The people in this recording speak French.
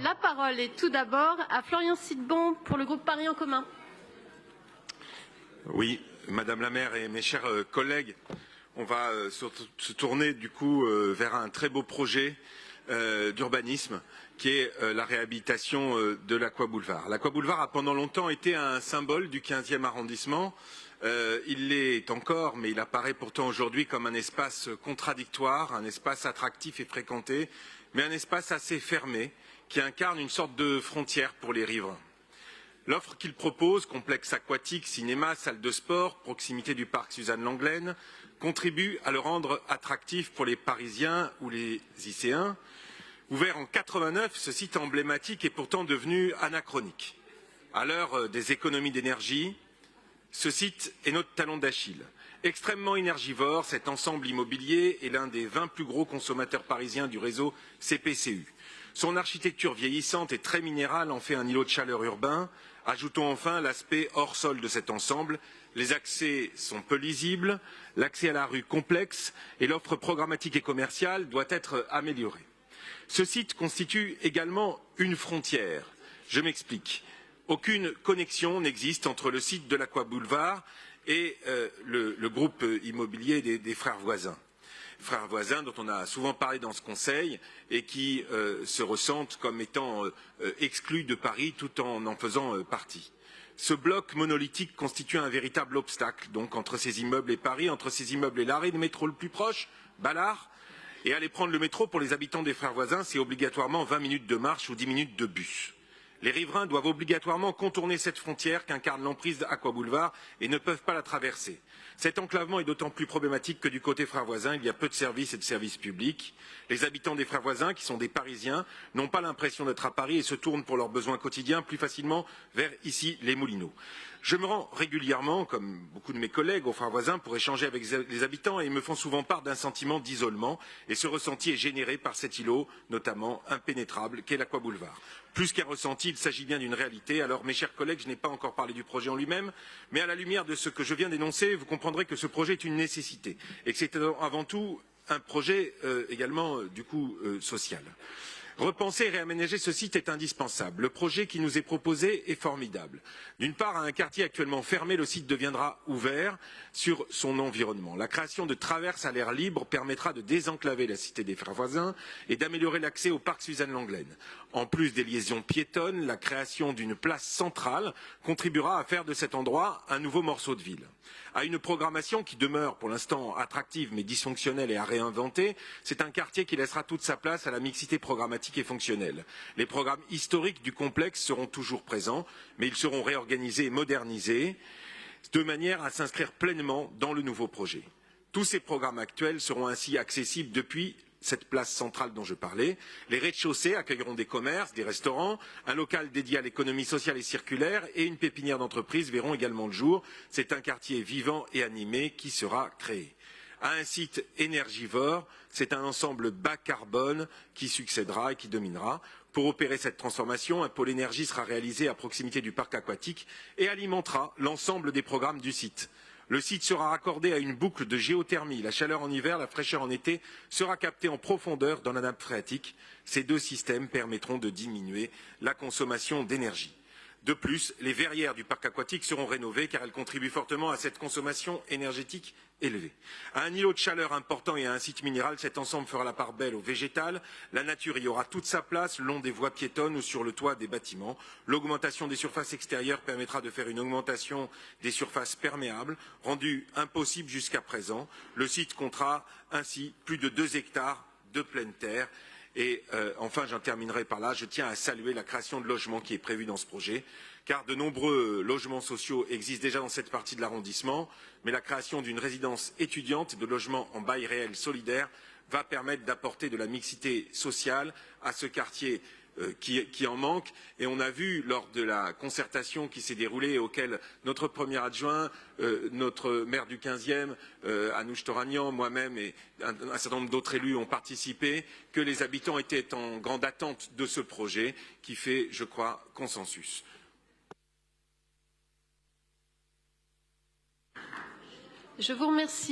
La parole est tout d'abord à Florian Sidbon pour le groupe Paris en commun. Oui, Madame la maire et mes chers collègues, on va se tourner du coup vers un très beau projet d'urbanisme qui est la réhabilitation de l'Aqua-Boulevard. L'Aqua-Boulevard a pendant longtemps été un symbole du 15e arrondissement. Il l'est encore, mais il apparaît pourtant aujourd'hui comme un espace contradictoire, un espace attractif et fréquenté, mais un espace assez fermé qui incarne une sorte de frontière pour les riverains. L'offre qu'il propose, complexe aquatique, cinéma, salle de sport, proximité du parc Suzanne-Lenglen, contribue à le rendre attractif pour les Parisiens ou les Icéens. Ouvert en 89, ce site emblématique est pourtant devenu anachronique. À l'heure des économies d'énergie, ce site est notre talon d'Achille. Extrêmement énergivore, cet ensemble immobilier est l'un des 20 plus gros consommateurs parisiens du réseau CPCU. Son architecture vieillissante et très minérale en fait un îlot de chaleur urbain. Ajoutons enfin l'aspect hors sol de cet ensemble. Les accès sont peu lisibles, l'accès à la rue complexe et l'offre programmatique et commerciale doit être améliorée. Ce site constitue également une frontière. Je m'explique. Aucune connexion n'existe entre le site de l'Aqua-Boulevard et le groupe immobilier des frères voisins. Frères voisins dont on a souvent parlé dans ce Conseil et qui se ressentent comme étant exclus de Paris tout en faisant partie. Ce bloc monolithique constitue un véritable obstacle donc entre ces immeubles et Paris, entre ces immeubles et l'arrêt de métro le plus proche, Ballard, et aller prendre le métro pour les habitants des frères voisins, c'est obligatoirement 20 minutes de marche ou 10 minutes de bus. Les riverains doivent obligatoirement contourner cette frontière qu'incarne l'emprise d'Aqua-Boulevard et ne peuvent pas la traverser. Cet enclavement est d'autant plus problématique que du côté frères voisins, il y a peu de services et de services publics. Les habitants des frères voisins, qui sont des Parisiens, n'ont pas l'impression d'être à Paris et se tournent pour leurs besoins quotidiens plus facilement vers ici les Moulineaux. Je me rends régulièrement, comme beaucoup de mes collègues, aux frères voisins pour échanger avec les habitants et ils me font souvent part d'un sentiment d'isolement. Et ce ressenti est généré par cet îlot, notamment impénétrable, qu'est l'Aqua-Boulevard. Plus qu'un ressenti, il s'agit bien d'une réalité. Alors, mes chers collègues, je n'ai pas encore parlé du projet en lui-même, mais à la lumière de ce que je viens d'énoncer, vous comprendrez que ce projet est une nécessité et que c'est avant tout un projet également, social. Repenser et réaménager ce site est indispensable. Le projet qui nous est proposé est formidable. D'une part, à un quartier actuellement fermé, le site deviendra ouvert sur son environnement. La création de traverses à l'air libre permettra de désenclaver la cité des frères voisins et d'améliorer l'accès au parc Suzanne-Lenglen. En plus des liaisons piétonnes, la création d'une place centrale contribuera à faire de cet endroit un nouveau morceau de ville. À une programmation qui demeure pour l'instant attractive mais dysfonctionnelle et à réinventer, c'est un quartier qui laissera toute sa place à la mixité programmatique et fonctionnelle. Les programmes historiques du complexe seront toujours présents, mais ils seront réorganisés et modernisés de manière à s'inscrire pleinement dans le nouveau projet. Tous ces programmes actuels seront ainsi accessibles depuis cette place centrale dont je parlais. Les rez-de-chaussée accueilleront des commerces, des restaurants, un local dédié à l'économie sociale et circulaire et une pépinière d'entreprise verront également le jour. C'est un quartier vivant et animé qui sera créé. À un site énergivore, c'est un ensemble bas carbone qui succédera et qui dominera. Pour opérer cette transformation, un pôle énergie sera réalisé à proximité du parc aquatique et alimentera l'ensemble des programmes du site. Le site sera raccordé à une boucle de géothermie. La chaleur en hiver, la fraîcheur en été sera captée en profondeur dans la nappe phréatique. Ces deux systèmes permettront de diminuer la consommation d'énergie. De plus, les verrières du parc aquatique seront rénovées car elles contribuent fortement à cette consommation énergétique élevée. À un îlot de chaleur important et à un site minéral, cet ensemble fera la part belle au végétal. La nature y aura toute sa place, le long des voies piétonnes ou sur le toit des bâtiments. L'augmentation des surfaces extérieures permettra de faire une augmentation des surfaces perméables, rendue impossible jusqu'à présent. Le site comptera ainsi plus de 2 hectares de pleine terre. Et enfin, j'en terminerai par là, je tiens à saluer la création de logements qui est prévue dans ce projet, car de nombreux logements sociaux existent déjà dans cette partie de l'arrondissement, mais la création d'une résidence étudiante et de logements en bail réel solidaire va permettre d'apporter de la mixité sociale à ce quartier qui en manque. Et on a vu lors de la concertation qui s'est déroulée et auquel notre premier adjoint, notre maire du 15e, Anouche Toragnan, moi-même et un certain nombre d'autres élus ont participé, que les habitants étaient en grande attente de ce projet qui fait, je crois, consensus. Je vous remercie.